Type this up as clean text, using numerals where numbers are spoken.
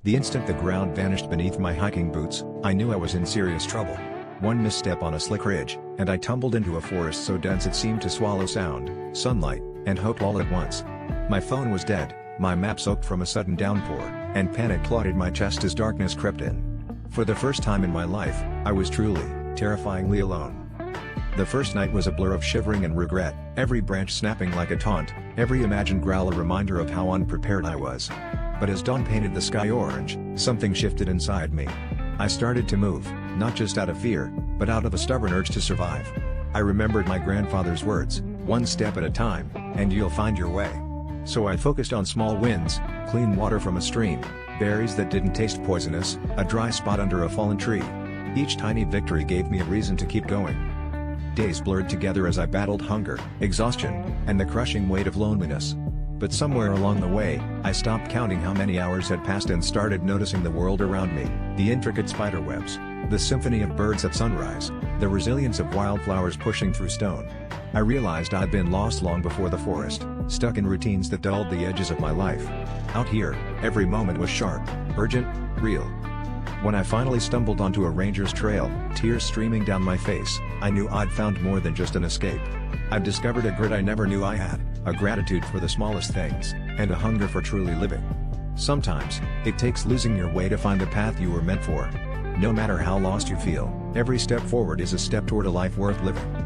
The instant the ground vanished beneath my hiking boots, I knew I was in serious trouble. One misstep on a slick ridge, and I tumbled into a forest so dense it seemed to swallow sound, sunlight, and hope all at once. My phone was dead, my map soaked from a sudden downpour, and panic clotted my chest as darkness crept in. For the first time in my life, I was truly, terrifyingly alone. The first night was a blur of shivering and regret, every branch snapping like a taunt, every imagined growl a reminder of how unprepared I was. But as dawn painted the sky orange, something shifted inside me. I started to move, not just out of fear, but out of a stubborn urge to survive. I remembered my grandfather's words, one step at a time, and you'll find your way. So I focused on small wins, clean water from a stream, berries that didn't taste poisonous, a dry spot under a fallen tree. Each tiny victory gave me a reason to keep going. Days blurred together as I battled hunger, exhaustion, and the crushing weight of loneliness. But somewhere along the way, I stopped counting how many hours had passed and started noticing the world around me, the intricate spiderwebs, the symphony of birds at sunrise, the resilience of wildflowers pushing through stone. I realized I'd been lost long before the forest, stuck in routines that dulled the edges of my life. Out here, every moment was sharp, urgent, real. When I finally stumbled onto a ranger's trail, tears streaming down my face, I knew I'd found more than just an escape. I'd discovered a grit I never knew I had, a gratitude for the smallest things, and a hunger for truly living. Sometimes, it takes losing your way to find the path you were meant for. No matter how lost you feel, every step forward is a step toward a life worth living.